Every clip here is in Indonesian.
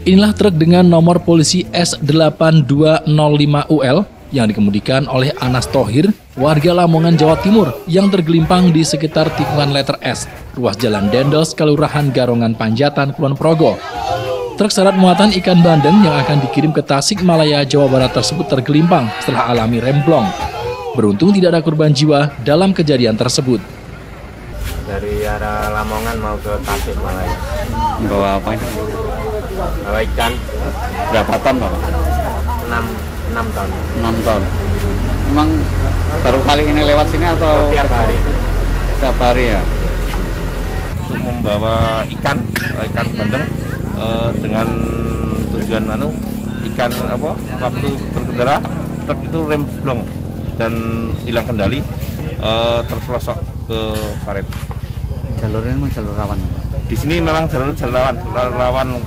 Inilah truk dengan nomor polisi S8205UL yang dikemudikan oleh Anas Thohir, warga Lamongan, Jawa Timur, yang tergelimpang di sekitar tikungan letter S, ruas Jalan Dendels, Kelurahan Garongan Panjatan, Kulon Progo. Truk syarat muatan ikan bandeng yang akan dikirim ke Tasikmalaya, Jawa Barat tersebut tergelimpang setelah alami remblong. Beruntung tidak ada korban jiwa dalam kejadian tersebut. Dari arah Lamongan mau ke Tasikmalaya. Bawa apa ini? Bawa ikan. Berapa ton, Pak? 6 ton. 6 ton. Memang baru kali ini lewat sini atau tiap hari? Tiap hari ya. Untuk membawa ikan bandeng dengan tujuan ikan waktu berkendara truk itu remblong dan hilang kendali, terpelosok ke karet. Jalurnya memang jalur rawan. Di sini memang jalur rawan,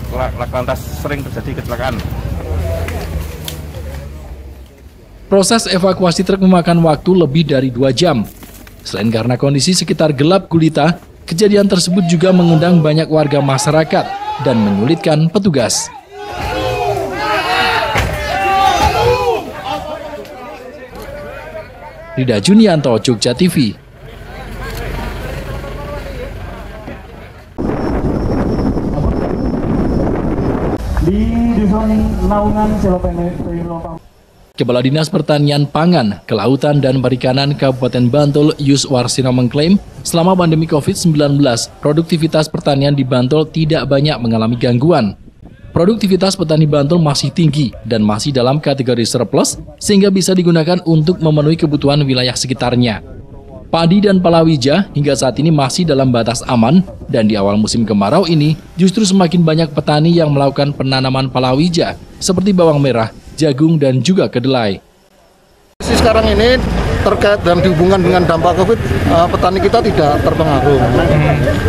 lantas sering terjadi kecelakaan. Proses evakuasi truk memakan waktu lebih dari 2 jam. Selain karena kondisi sekitar gelap gulita, kejadian tersebut juga mengundang banyak warga masyarakat dan menyulitkan petugas. Rida Junianto, Jogja TV. Di Dusun Naungan, Selopene, Kepala Dinas Pertanian Pangan, Kelautan dan Perikanan Kabupaten Bantul, Yus Warsino mengklaim selama pandemi COVID-19, produktivitas pertanian di Bantul tidak banyak mengalami gangguan. Produktivitas petani Bantul masih tinggi dan masih dalam kategori surplus sehingga bisa digunakan untuk memenuhi kebutuhan wilayah sekitarnya. Padi dan palawija hingga saat ini masih dalam batas aman dan di awal musim kemarau ini justru semakin banyak petani yang melakukan penanaman palawija seperti bawang merah, jagung, dan juga kedelai. Sekarang ini terkait dan dihubungkan dengan dampak COVID, petani kita tidak terpengaruh.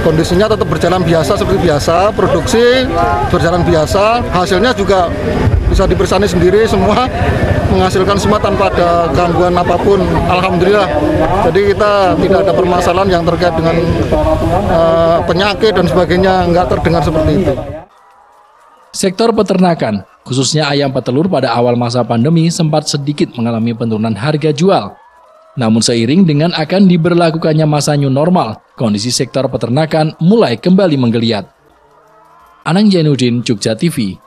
Kondisinya tetap berjalan biasa seperti biasa, produksi berjalan biasa, hasilnya juga bisa dipersani sendiri semua, menghasilkan semua tanpa ada gangguan apapun. Alhamdulillah. Jadi kita tidak ada permasalahan yang terkait dengan penyakit dan sebagainya, nggak terdengar seperti itu. Sektor peternakan, khususnya ayam petelur pada awal masa pandemi sempat sedikit mengalami penurunan harga jual. Namun seiring dengan akan diberlakukannya masa new normal, kondisi sektor peternakan mulai kembali menggeliat. Anang Jainuddin, Jogja TV.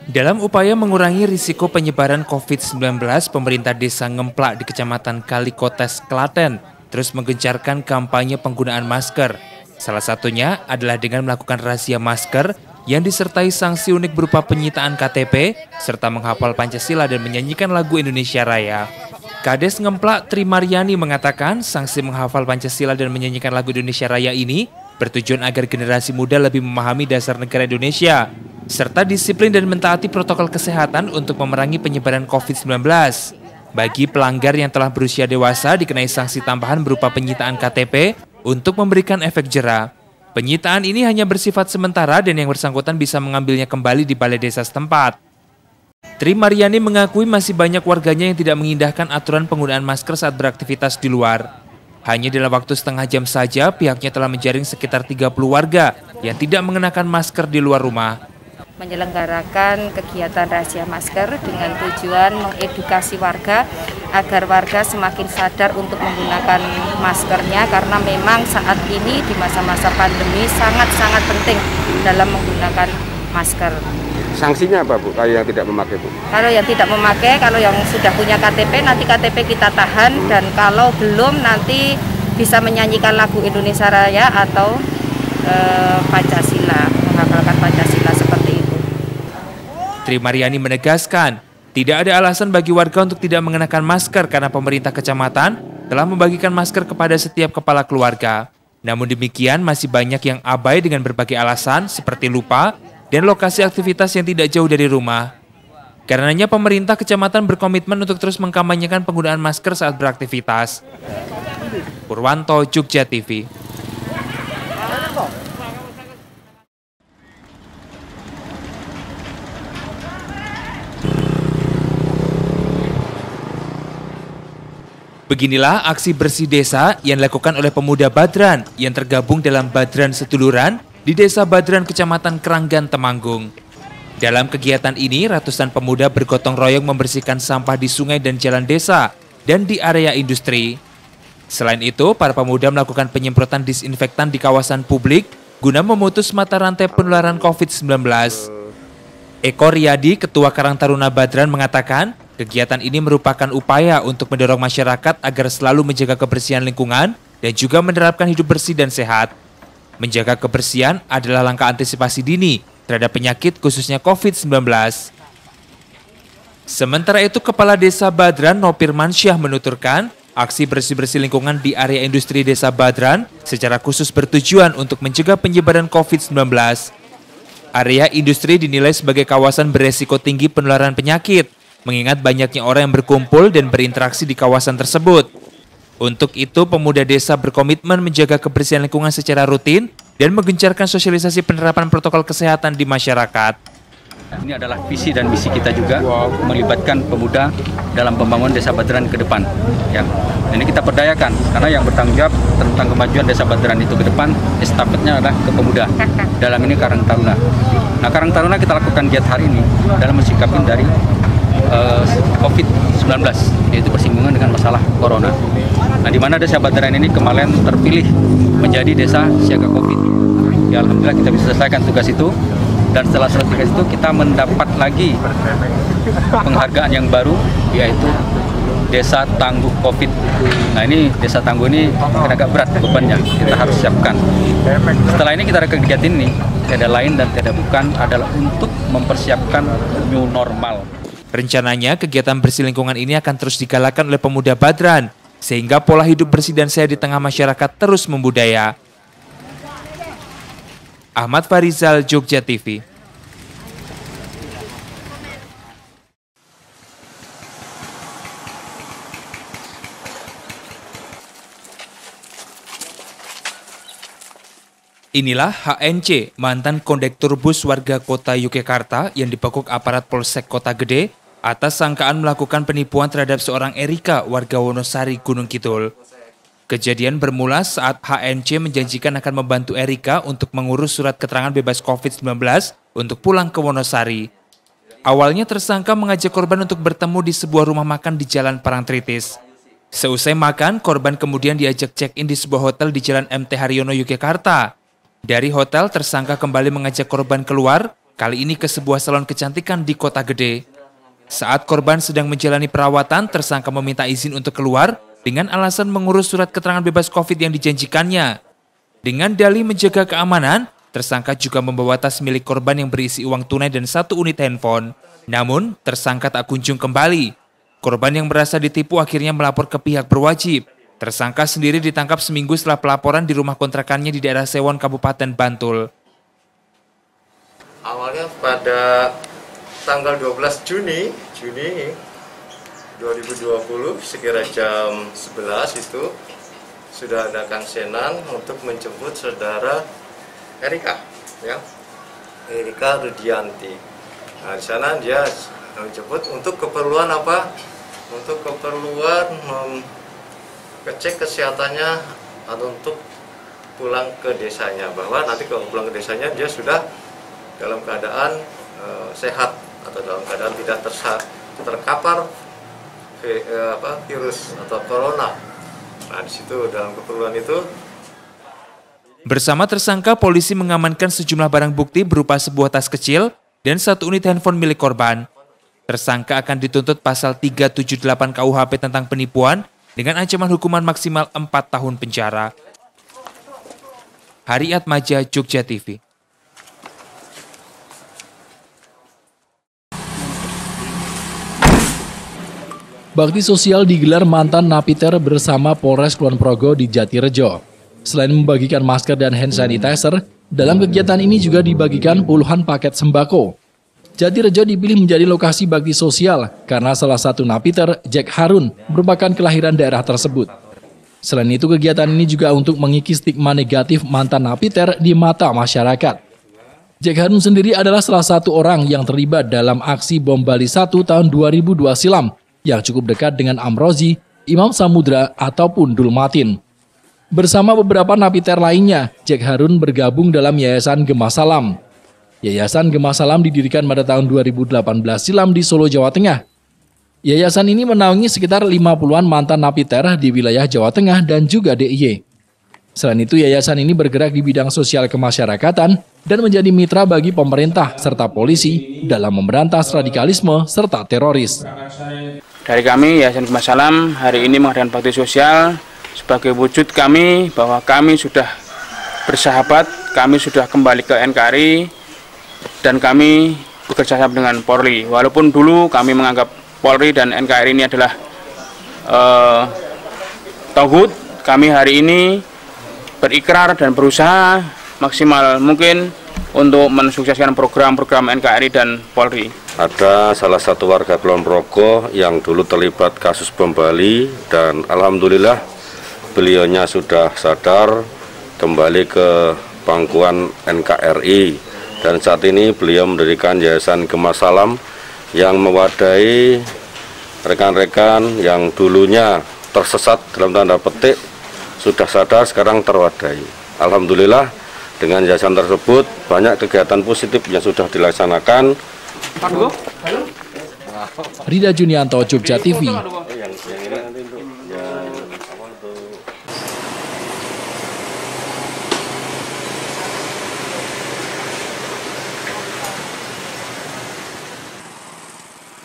Dalam upaya mengurangi risiko penyebaran COVID-19, pemerintah desa Ngemplak di Kecamatan Kalikotes, Klaten terus menggencarkan kampanye penggunaan masker. Salah satunya adalah dengan melakukan razia masker yang disertai sanksi unik berupa penyitaan KTP, serta menghafal Pancasila dan menyanyikan lagu Indonesia Raya. Kades Ngemplak Tri Mariani mengatakan sanksi menghafal Pancasila dan menyanyikan lagu Indonesia Raya ini bertujuan agar generasi muda lebih memahami dasar negara Indonesia, serta disiplin dan mentaati protokol kesehatan untuk memerangi penyebaran COVID-19. Bagi pelanggar yang telah berusia dewasa dikenai sanksi tambahan berupa penyitaan KTP untuk memberikan efek jera. Penyitaan ini hanya bersifat sementara dan yang bersangkutan bisa mengambilnya kembali di balai desa setempat. Tri Mariani mengakui masih banyak warganya yang tidak mengindahkan aturan penggunaan masker saat beraktivitas di luar. Hanya dalam waktu setengah jam saja pihaknya telah menjaring sekitar 30 warga yang tidak mengenakan masker di luar rumah. Menyelenggarakan kegiatan razia masker dengan tujuan mengedukasi warga agar warga semakin sadar untuk menggunakan maskernya, karena memang saat ini di masa-masa pandemi sangat-sangat penting dalam menggunakan masker. Sanksinya apa, Bu, kalau yang tidak memakai, Bu? Kalau yang tidak memakai, kalau yang sudah punya KTP, nanti KTP kita tahan, dan kalau belum nanti bisa menyanyikan lagu Indonesia Raya atau Pancasila, menghafalkan Pancasila seperti itu. Tri Mariani menegaskan, tidak ada alasan bagi warga untuk tidak mengenakan masker karena pemerintah kecamatan telah membagikan masker kepada setiap kepala keluarga. Namun demikian masih banyak yang abai dengan berbagai alasan seperti lupa dan lokasi aktivitas yang tidak jauh dari rumah. Karenanya pemerintah kecamatan berkomitmen untuk terus mengkampanyekan penggunaan masker saat beraktivitas. Purwanto, Jogja TV. Beginilah aksi bersih desa yang dilakukan oleh pemuda Badran yang tergabung dalam Badran Seduluran di Desa Badran, Kecamatan Keranggan, Temanggung. Dalam kegiatan ini, ratusan pemuda bergotong royong membersihkan sampah di sungai dan jalan desa dan di area industri. Selain itu, para pemuda melakukan penyemprotan disinfektan di kawasan publik guna memutus mata rantai penularan COVID-19. Eko Riyadi, Ketua Karang Taruna Badran, mengatakan kegiatan ini merupakan upaya untuk mendorong masyarakat agar selalu menjaga kebersihan lingkungan dan juga menerapkan hidup bersih dan sehat. Menjaga kebersihan adalah langkah antisipasi dini terhadap penyakit khususnya COVID-19. Sementara itu, Kepala Desa Badran Nopir Mansyah menuturkan, aksi bersih-bersih lingkungan di area industri Desa Badran secara khusus bertujuan untuk mencegah penyebaran COVID-19. Area industri dinilai sebagai kawasan beresiko tinggi penularan penyakit, mengingat banyaknya orang yang berkumpul dan berinteraksi di kawasan tersebut. Untuk itu, pemuda desa berkomitmen menjaga kebersihan lingkungan secara rutin dan menggencarkan sosialisasi penerapan protokol kesehatan di masyarakat. Ini adalah visi dan misi kita juga, melibatkan pemuda dalam pembangunan Desa Badran ke depan. Ya, ini kita perdayakan, karena yang bertanggung jawab tentang kemajuan Desa Badran itu ke depan, estafetnya adalah ke pemuda. Dalam ini Karang Taruna. Nah, Karang Taruna kita lakukan giat hari ini dalam mensikapi dari COVID-19, yaitu bersinggungan dengan masalah corona. Nah, di mana Desa Badran ini kemarin terpilih menjadi desa siaga COVID. Ya, alhamdulillah kita bisa selesaikan tugas itu. Dan setelah selesai tugas itu kita mendapat lagi penghargaan yang baru, yaitu Desa Tangguh COVID. Nah, ini Desa Tangguh ini agak berat bebannya, kita harus siapkan. Setelah ini kita ada kegiatan ini, tidak lain dan tidak bukan adalah untuk mempersiapkan new normal. Rencananya, kegiatan bersih lingkungan ini akan terus digalakan oleh pemuda Badran, sehingga pola hidup bersih dan sehat di tengah masyarakat terus membudaya. Ahmad Farizal, Jogja TV. Inilah HNC, mantan kondektur bus warga kota Yogyakarta yang dibekuk aparat Polsek Kota Gede atas sangkaan melakukan penipuan terhadap seorang Erika, warga Wonosari, Gunung Kidul. Kejadian bermula saat HNC menjanjikan akan membantu Erika untuk mengurus surat keterangan bebas COVID-19 untuk pulang ke Wonosari. Awalnya tersangka mengajak korban untuk bertemu di sebuah rumah makan di Jalan Parangtritis. Seusai makan, korban kemudian diajak check-in di sebuah hotel di Jalan MT Haryono, Yogyakarta. Dari hotel, tersangka kembali mengajak korban keluar, kali ini ke sebuah salon kecantikan di Kota Gede. Saat korban sedang menjalani perawatan, tersangka meminta izin untuk keluar dengan alasan mengurus surat keterangan bebas COVID yang dijanjikannya. Dengan dalih menjaga keamanan, tersangka juga membawa tas milik korban yang berisi uang tunai dan 1 unit handphone. Namun, tersangka tak kunjung kembali. Korban yang merasa ditipu akhirnya melapor ke pihak berwajib. Tersangka sendiri ditangkap seminggu setelah pelaporan di rumah kontrakannya di daerah Sewon, Kabupaten Bantul. Awalnya pada tanggal 12 Juni 2020 sekira jam 11 itu sudah ada kansenan untuk menjemput saudara Erika, ya, Erika Rudianti. Nah, di sana dia menjemput untuk keperluan apa? Untuk keperluan cek kesehatannya atau untuk pulang ke desanya, bahwa nanti kalau pulang ke desanya dia sudah dalam keadaan sehat atau dalam keadaan tidak terkapar virus atau corona. Nah, di situ dalam keperluan itu. Bersama tersangka, polisi mengamankan sejumlah barang bukti berupa sebuah tas kecil dan 1 unit handphone milik korban. Tersangka akan dituntut pasal 378 KUHP tentang penipuan dengan ancaman hukuman maksimal 4 tahun penjara. Hari Atmaja, Jogja TV. Bakti sosial digelar mantan napiter bersama Polres Kulon Progo di Jatirejo. Selain membagikan masker dan hand sanitizer, dalam kegiatan ini juga dibagikan puluhan paket sembako. Jatirejo dipilih menjadi lokasi bakti sosial karena salah satu napiter, Jack Harun, merupakan kelahiran daerah tersebut. Selain itu, kegiatan ini juga untuk mengikis stigma negatif mantan napiter di mata masyarakat. Jack Harun sendiri adalah salah satu orang yang terlibat dalam aksi bom Bali 1 tahun 2002 silam yang cukup dekat dengan Amrozi Imam Samudra ataupun Dulmatin. Bersama beberapa napiter lainnya, Jack Harun bergabung dalam Yayasan Gema Salam. Yayasan Gema Salam didirikan pada tahun 2018 silam di Solo, Jawa Tengah. Yayasan ini menaungi sekitar 50-an mantan napiter di wilayah Jawa Tengah dan juga DIY. Selain itu, yayasan ini bergerak di bidang sosial kemasyarakatan dan menjadi mitra bagi pemerintah serta polisi dalam memberantas radikalisme serta teroris. Dari kami, Yayasan Gema Salam hari ini mengadakan bakti sosial sebagai wujud kami bahwa kami sudah bersahabat, kami sudah kembali ke NKRI, dan kami bekerja sama dengan Polri. Walaupun dulu kami menganggap Polri dan NKRI ini adalah tauhid, kami hari ini berikrar dan berusaha maksimal mungkin untuk mensukseskan program-program NKRI dan Polri. Ada salah satu warga Kulon Progo yang dulu terlibat kasus bom Bali dan alhamdulillah beliaunya sudah sadar kembali ke pangkuan NKRI dan saat ini beliau mendirikan Yayasan Gema Salam yang mewadahi rekan-rekan yang dulunya tersesat dalam tanda petik sudah sadar sekarang terwadahi. Alhamdulillah dengan yayasan tersebut banyak kegiatan positif yang sudah dilaksanakan. Rida Junianto, Jogja TV.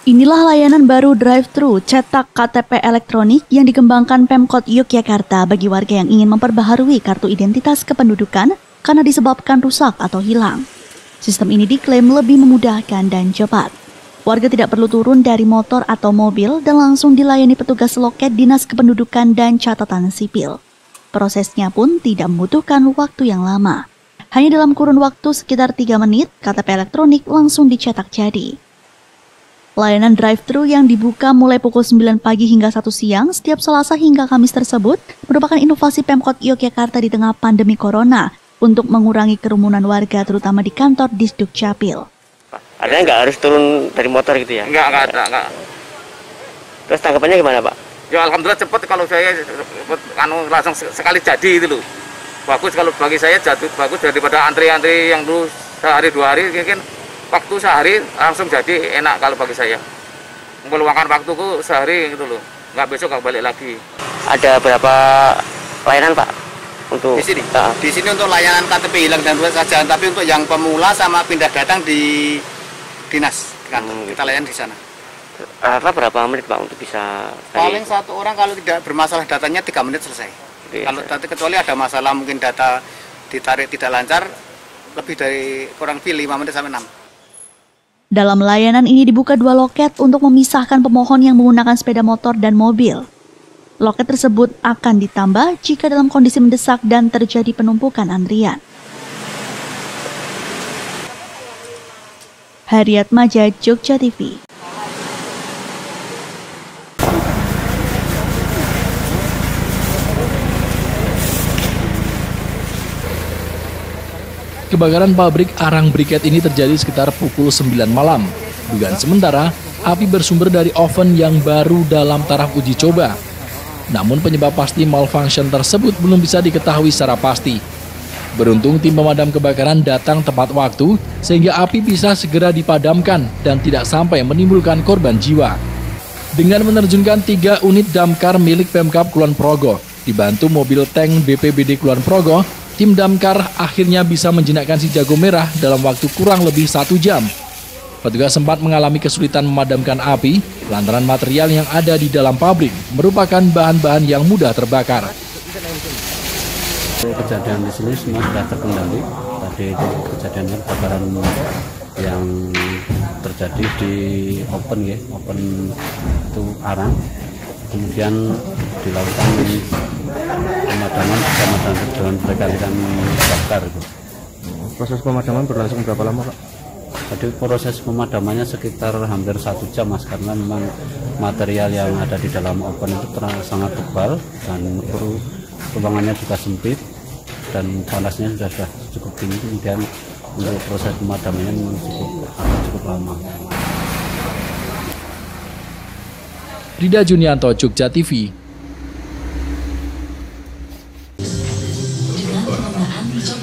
Inilah layanan baru drive-thru cetak KTP elektronik yang dikembangkan Pemkot Yogyakarta bagi warga yang ingin memperbaharui kartu identitas kependudukan karena disebabkan rusak atau hilang. Sistem ini diklaim lebih memudahkan dan cepat. Warga tidak perlu turun dari motor atau mobil dan langsung dilayani petugas loket Dinas Kependudukan dan Catatan Sipil. Prosesnya pun tidak membutuhkan waktu yang lama. Hanya dalam kurun waktu sekitar 3 menit, KTP elektronik langsung dicetak jadi. Layanan drive-thru yang dibuka mulai pukul 9 pagi hingga 1 siang setiap Selasa hingga Kamis tersebut merupakan inovasi Pemkot Yogyakarta di tengah pandemi corona untuk mengurangi kerumunan warga terutama di kantor Disduk Capil. Artinya nggak harus turun dari motor gitu ya? Enggak. Terus tanggapannya gimana, Pak? Ya alhamdulillah cepat, kalau saya langsung sekali jadi itu loh. Bagus kalau bagi saya bagus daripada antri-antri yang dulu sehari 2 hari mungkin. Waktu sehari langsung jadi enak kalau bagi saya. Meluangkan waktuku sehari gitu loh. Nggak besok nggak balik lagi. Ada berapa layanan Pak? Untuk di sini? Di sini untuk layanan KTP hilang dan rusak saja. Tapi untuk yang pemula sama pindah datang di dinas. Kita layan di sana. Berapa menit Pak untuk bisa? Paling satu orang kalau tidak bermasalah datanya 3 menit selesai. Kalau kecuali ada masalah mungkin data ditarik tidak lancar, lebih dari kurang lebih 5 menit sampai 6. Dalam layanan ini dibuka 2 loket untuk memisahkan pemohon yang menggunakan sepeda motor dan mobil. Loket tersebut akan ditambah jika dalam kondisi mendesak dan terjadi penumpukan antrian. Haryat Maja, Jogja TV. Kebakaran pabrik arang briket ini terjadi sekitar pukul 9 malam. Dugaan sementara, api bersumber dari oven yang baru dalam taraf uji coba. Namun penyebab pasti malfunction tersebut belum bisa diketahui secara pasti. Beruntung tim pemadam kebakaran datang tepat waktu sehingga api bisa segera dipadamkan dan tidak sampai menimbulkan korban jiwa. Dengan menerjunkan 3 unit damkar milik Pemkab Kulon Progo, dibantu mobil tank BPBD Kulon Progo, tim damkar akhirnya bisa menjinakkan si jago merah dalam waktu kurang lebih 1 jam. Petugas sempat mengalami kesulitan memadamkan api lantaran material yang ada di dalam pabrik merupakan bahan-bahan yang mudah terbakar. Kejadian di sini semua sudah terkendali. Tadi itu kejadiannya kebakaran yang terjadi di open itu arang. Kemudian dilakukan pemadaman dengan berkali-kali bakar. Proses pemadaman berlangsung berapa lama, Pak? Jadi proses pemadamannya sekitar hampir 1 jam, Mas, karena memang material yang ada di dalam oven itu sangat tebal dan ruangannya juga sempit dan panasnya sudah cukup tinggi. Kemudian untuk proses pemadamannya memang cukup lama. Rida Junianto, Jogja TV.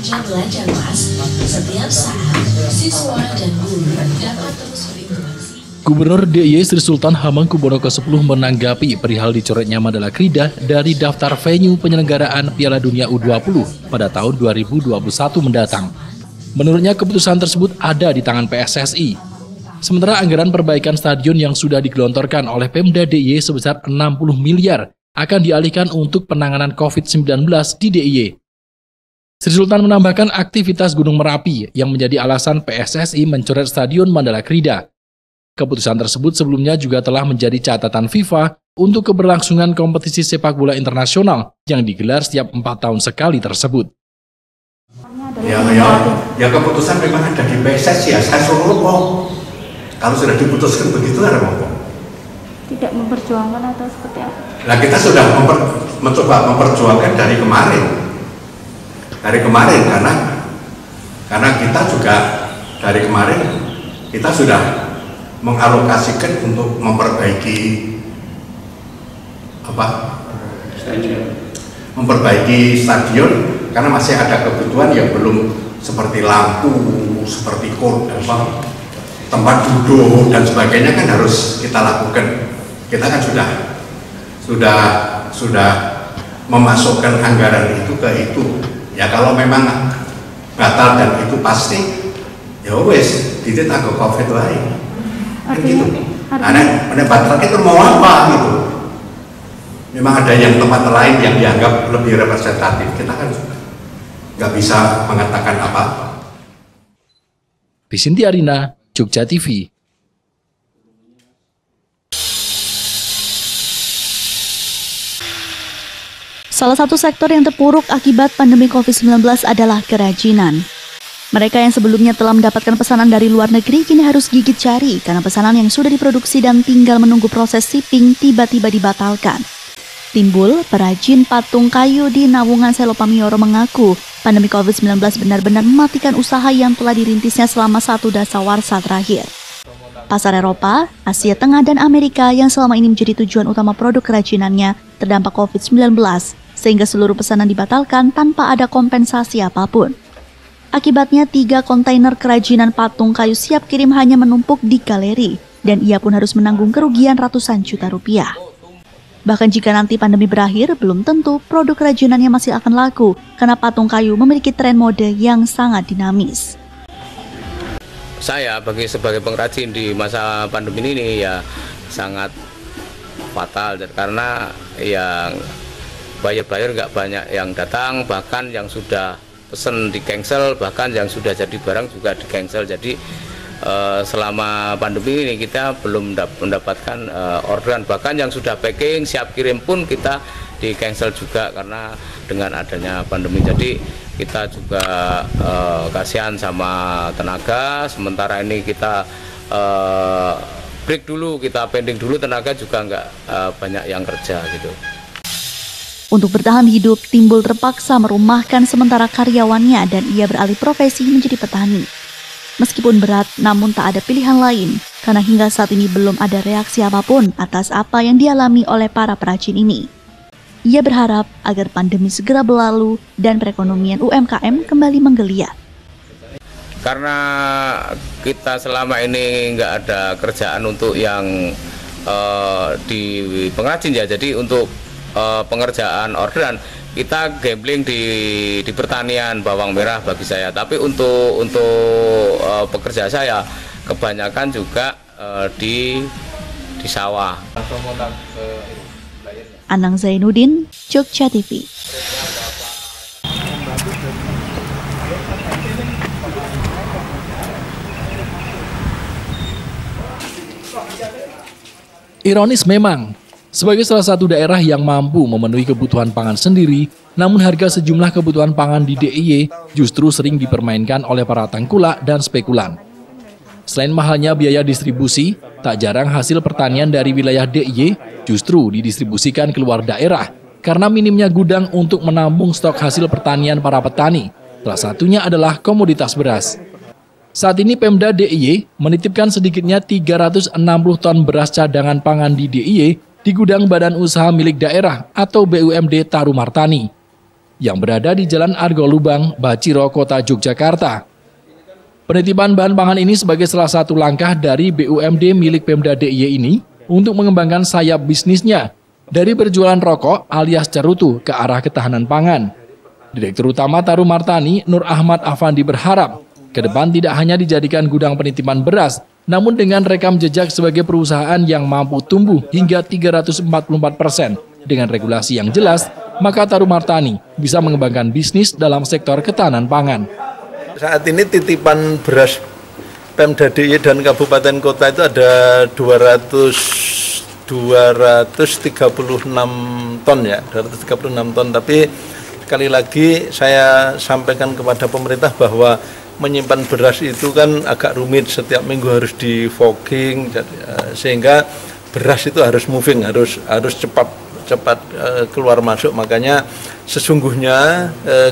meja belajar kelas, setiap saat siswa dan guru dapat terus berinteraksi. Gubernur DIY Sri Sultan Hamengkubuwono ke-10 menanggapi perihal dicoretnya Mandala Krida dari daftar venue penyelenggaraan Piala Dunia U20 pada tahun 2021 mendatang. Menurutnya keputusan tersebut ada di tangan PSSI. Sementara anggaran perbaikan stadion yang sudah digelontorkan oleh Pemda DIY sebesar 60 miliar akan dialihkan untuk penanganan COVID-19 di DIY. Sri Sultan menambahkan aktivitas Gunung Merapi yang menjadi alasan PSSI mencoret Stadion Mandala Krida. Keputusan tersebut sebelumnya juga telah menjadi catatan FIFA untuk keberlangsungan kompetisi sepak bola internasional yang digelar setiap 4 tahun sekali tersebut. Ya keputusan memang ada di PSSI ya, saya suruh kok. Kalau sudah diputuskan begitu ada apa? Tidak memperjuangkan atau seperti apa? Nah kita sudah mencoba memperjuangkan dari kemarin. Karena kita juga dari kemarin kita sudah mengalokasikan untuk memperbaiki stadion karena masih ada kebutuhan yang belum seperti lampu, seperti tempat duduk dan sebagainya kan harus kita lakukan. Kita kan sudah memasukkan anggaran itu ke itu. Ya kalau memang batal dan itu pasti ya wes ditanggung COVID lain. Gitu. Ada batal itu mau apa gitu. Memang ada yang tempat lain yang dianggap lebih representatif. Kita kan nggak bisa mengatakan apa-apa. Bisinti Arina, Jogja TV. Salah satu sektor yang terpuruk akibat pandemi COVID-19 adalah kerajinan. Mereka yang sebelumnya telah mendapatkan pesanan dari luar negeri kini harus gigit jari karena pesanan yang sudah diproduksi dan tinggal menunggu proses shipping tiba-tiba dibatalkan. Timbul, perajin patung kayu di Nawungan Selo Pamioro mengaku pandemi COVID-19 benar-benar mematikan usaha yang telah dirintisnya selama 1 dasawarsa terakhir. Pasar Eropa, Asia Tengah, dan Amerika yang selama ini menjadi tujuan utama produk kerajinannya terdampak COVID-19, sehingga seluruh pesanan dibatalkan tanpa ada kompensasi apapun. Akibatnya 3 kontainer kerajinan patung kayu siap kirim hanya menumpuk di galeri, dan ia pun harus menanggung kerugian ratusan juta rupiah. Bahkan jika nanti pandemi berakhir, belum tentu produk kerajinannya masih akan laku, karena patung kayu memiliki tren mode yang sangat dinamis. Saya sebagai pengrajin di masa pandemi ini ya sangat fatal karena yang buyer nggak banyak yang datang, bahkan yang sudah pesen di cancel, bahkan yang sudah jadi barang juga di cancel. Jadi selama pandemi ini kita belum mendapatkan orderan, bahkan yang sudah packing siap kirim pun kita di cancel juga karena dengan adanya pandemi. Jadi kita juga kasihan sama tenaga, sementara ini kita break dulu, kita pending dulu, tenaga juga nggak banyak yang kerja gitu. Untuk bertahan hidup, Timbul terpaksa merumahkan sementara karyawannya dan ia beralih profesi menjadi petani. Meskipun berat, namun tak ada pilihan lain, karena hingga saat ini belum ada reaksi apapun atas apa yang dialami oleh para perajin ini. Ia berharap agar pandemi segera berlalu dan perekonomian UMKM kembali menggeliat. Karena kita selama ini nggak ada kerjaan untuk yang di pengrajin ya, jadi untuk pengerjaan orderan kita gambling di pertanian bawang merah bagi saya. Tapi untuk pekerja saya kebanyakan juga di sawah. Anang Zainuddin, Jogja TV. Ironis memang, sebagai salah satu daerah yang mampu memenuhi kebutuhan pangan sendiri, namun harga sejumlah kebutuhan pangan di DIY justru sering dipermainkan oleh para tengkulak dan spekulan. Selain mahalnya biaya distribusi, tak jarang hasil pertanian dari wilayah DIY justru didistribusikan keluar daerah karena minimnya gudang untuk menampung stok hasil pertanian para petani. Salah satunya adalah komoditas beras. Saat ini Pemda DIY menitipkan sedikitnya 360 ton beras cadangan pangan di DIY di gudang Badan Usaha Milik Daerah atau BUMD Tarumartani. yang berada di Jalan Argo Lubang, Baciro, Kota Yogyakarta. Penitipan bahan pangan ini sebagai salah satu langkah dari BUMD milik Pemda DIY ini untuk mengembangkan sayap bisnisnya dari berjualan rokok alias cerutu ke arah ketahanan pangan. Direktur Utama Tarum Martani, Nur Ahmad Afandi berharap ke depan tidak hanya dijadikan gudang penitipan beras, namun dengan rekam jejak sebagai perusahaan yang mampu tumbuh hingga 344% dengan regulasi yang jelas, maka Tarum Martani bisa mengembangkan bisnis dalam sektor ketahanan pangan. Saat ini titipan beras Pemda DIY dan kabupaten kota itu ada 236 ton ya, 236 ton. Tapi sekali lagi saya sampaikan kepada pemerintah bahwa menyimpan beras itu kan agak rumit, setiap minggu harus di fogging, sehingga beras itu harus moving, harus cepat keluar masuk. Makanya sesungguhnya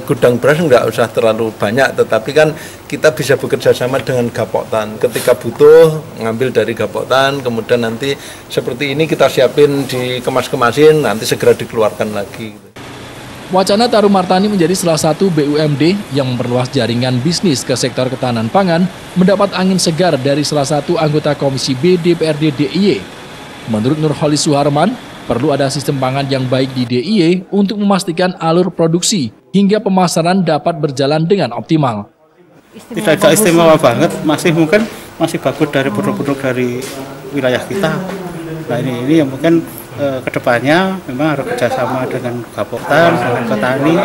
gudang beras nggak usah terlalu banyak, tetapi kan kita bisa bekerja sama dengan Gapoktan. Ketika butuh ngambil dari Gapoktan, kemudian nanti seperti ini kita siapin dikemas-kemasin, nanti segera dikeluarkan lagi. Wacana Tarum Martani menjadi salah satu BUMD yang memperluas jaringan bisnis ke sektor ketahanan pangan mendapat angin segar dari salah satu anggota Komisi B DPRD DIY. Menurut Nurholis Suharman, perlu ada sistem pangan yang baik di DIY untuk memastikan alur produksi hingga pemasaran dapat berjalan dengan optimal. Tidak istimewa banget, masih bagus dari produk-produk dari wilayah kita. Nah ini yang mungkin kedepannya memang harus kerjasama dengan Gapoktan, dengan petani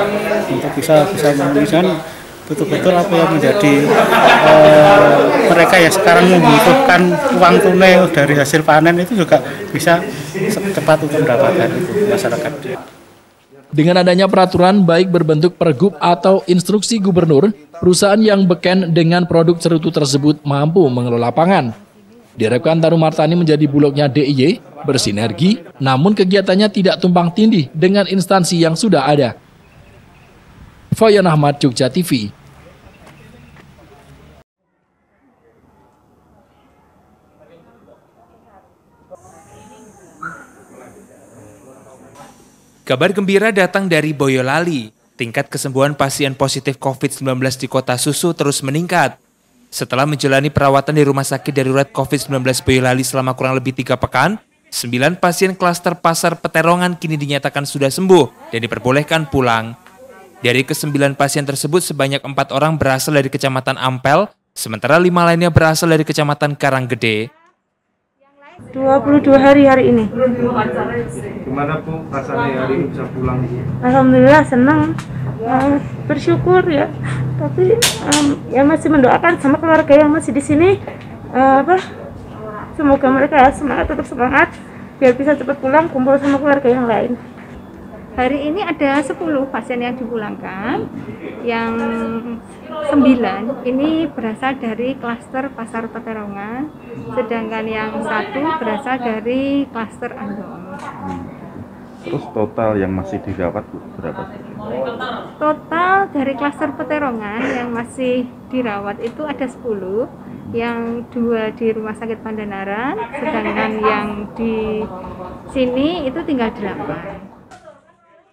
untuk bisa menunjukkan betul-betul apa yang menjadi mereka yang sekarang membutuhkan uang tunai dari hasil panen itu juga bisa cepat untuk mendapatkan itu masyarakat. Dengan adanya peraturan baik berbentuk pergub atau instruksi gubernur, perusahaan yang beken dengan produk cerutu tersebut mampu mengelola pangan. Diharapkan Tarum Martani menjadi bulognya DIY, bersinergi, namun kegiatannya tidak tumpang tindih dengan instansi yang sudah ada. Fayan Ahmad, Jogja TV. Kabar gembira datang dari Boyolali. Tingkat kesembuhan pasien positif COVID-19 di Kota Susu terus meningkat. Setelah menjalani perawatan di Rumah Sakit Darurat COVID-19 Boyolali selama kurang lebih 3 pekan, 9 pasien klaster Pasar Peterongan kini dinyatakan sudah sembuh dan diperbolehkan pulang. Dari ke-9 pasien tersebut, sebanyak 4 orang berasal dari Kecamatan Ampel, sementara 5 lainnya berasal dari Kecamatan Karanggede. 22 hari ini. Gimana Bu rasanya hari ini bisa pulang? Alhamdulillah senang, bersyukur ya. Tapi ya masih mendoakan sama keluarga yang masih di sini. Semoga mereka tetap semangat biar bisa cepat pulang kumpul sama keluarga yang lain. Hari ini ada 10 pasien yang dipulangkan, yang 9 ini berasal dari klaster Pasar Peterongan, sedangkan yang 1 berasal dari klaster Andong. Terus total yang masih dirawat berapa? Total dari klaster Peterongan yang masih dirawat itu ada 10, yang 2 di Rumah Sakit Pandanaran, sedangkan yang di sini itu tinggal 8.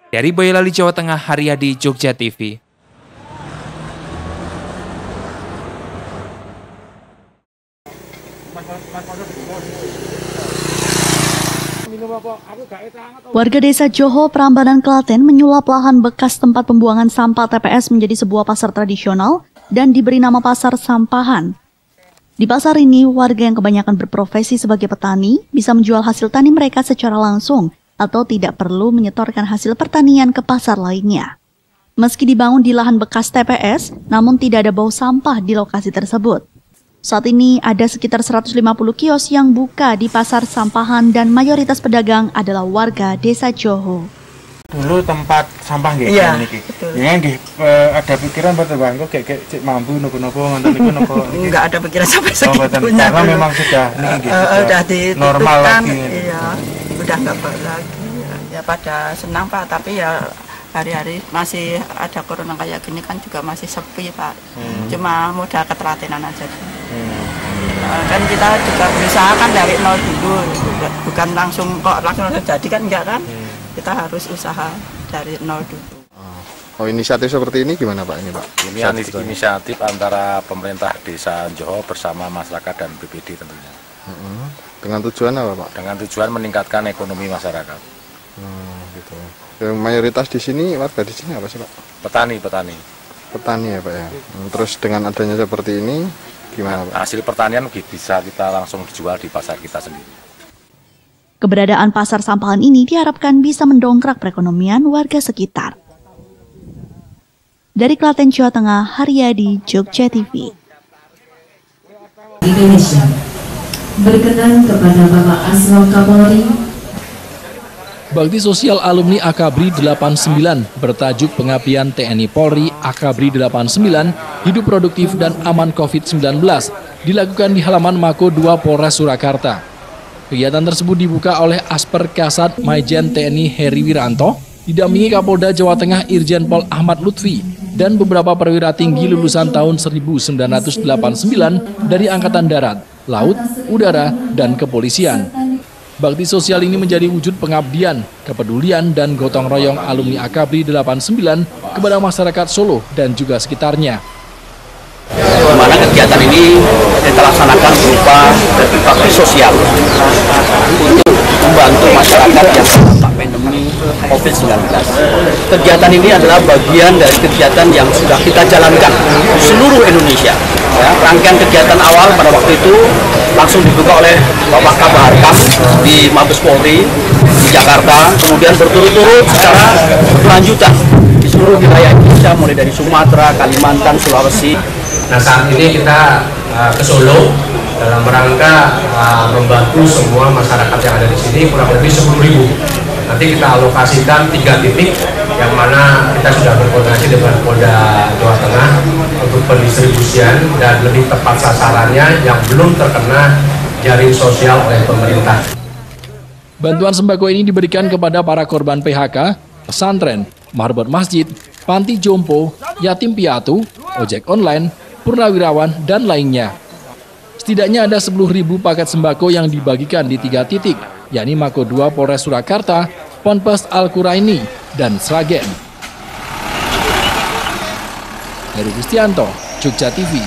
Dari Boyolali, Jawa Tengah, Haryadi, Jogja TV. Warga desa Joho, Prambanan, Klaten menyulap lahan bekas tempat pembuangan sampah TPS menjadi sebuah pasar tradisional dan diberi nama Pasar Sampahan. Di pasar ini, warga yang kebanyakan berprofesi sebagai petani bisa menjual hasil tani mereka secara langsung atau tidak perlu menyetorkan hasil pertanian ke pasar lainnya. Meski dibangun di lahan bekas TPS, namun tidak ada bau sampah di lokasi tersebut. Saat ini ada sekitar 150 kios yang buka di Pasar Sampahan dan mayoritas pedagang adalah warga desa Joho. Dulu tempat sampah nggih. Iya, betul. Ya nggih ada pikiran buat bangku kayak cek mampu nopo-nopo ngoten niku nopo. Enggak ada pikiran sampai segitunya. Karena memang sudah niki udah normal lagi. Iya, udah enggak lagi. Ya pada senang Pak, tapi ya hari-hari masih ada corona kayak gini kan juga masih sepi Pak. Cuma modal ketelatenan aja. Kan kita juga berusaha kan dari nol dulu, bukan langsung jadi kan enggak kan. Kita harus usaha dari nol dulu. Oh, inisiatif seperti ini gimana Pak ini Pak? Ini inisiatif antara pemerintah Desa Joho bersama masyarakat dan BPD tentunya. Dengan tujuan apa Pak? Dengan tujuan meningkatkan ekonomi masyarakat. Gitu. Yang mayoritas di sini warga di sini apa sih Pak? Petani. Petani ya Pak ya. Terus dengan adanya seperti ini gimana Pak? Hasil pertanian bisa kita langsung dijual di pasar kita sendiri. Keberadaan pasar sampahan ini diharapkan bisa mendongkrak perekonomian warga sekitar. Dari Klaten, Jawa Tengah, Haryadi, Jogja TV. Indonesia. Berkenan kepada Bapak Asrul Kapolri. Bakti Sosial Alumni Akabri 89 bertajuk Pengabdian TNI Polri Akabri 89 Hidup Produktif dan Aman COVID-19 dilakukan di halaman Mako 2 Polres Surakarta. Kegiatan tersebut dibuka oleh Asper Kasat Maijen TNI Heri Wiranto, didampingi Kapolda Jawa Tengah Irjen Pol Ahmad Lutfi, dan beberapa perwira tinggi lulusan tahun 1989 dari Angkatan Darat, Laut, Udara, dan Kepolisian. Bakti sosial ini menjadi wujud pengabdian, kepedulian, dan gotong royong alumni Akabri 89 kepada masyarakat Solo dan juga sekitarnya. Mana kegiatan ini kita laksanakan berupa bakti sosial untuk membantu masyarakat yang terdampak pandemi COVID-19. Kegiatan ini adalah bagian dari kegiatan yang sudah kita jalankan di seluruh Indonesia. Ya, rangkaian kegiatan awal pada waktu itu langsung dibuka oleh Bapak Kabar Kam di Mabes Polri di Jakarta, kemudian berturut-turut secara berkelanjutan di seluruh wilayah Indonesia, mulai dari Sumatera, Kalimantan, Sulawesi. Nah, saat ini kita ke Solo dalam rangka membantu semua masyarakat yang ada di sini, kurang lebih 10.000. Nanti kita alokasikan 3 titik yang mana kita sudah berkoordinasi dengan Polda Jawa Tengah untuk pendistribusian dan lebih tepat sasarannya yang belum terkena jaring sosial oleh pemerintah. Bantuan sembako ini diberikan kepada para korban PHK, pesantren, marbot masjid, panti jompo, yatim piatu, ojek online, purnawirawan, dan lainnya. Setidaknya ada 10.000 paket sembako yang dibagikan di 3 titik, yakni Mako 2 Polres Surakarta, Ponpes Al-Quraini, dan Sragen. Heru Kristianto, Jogja TV.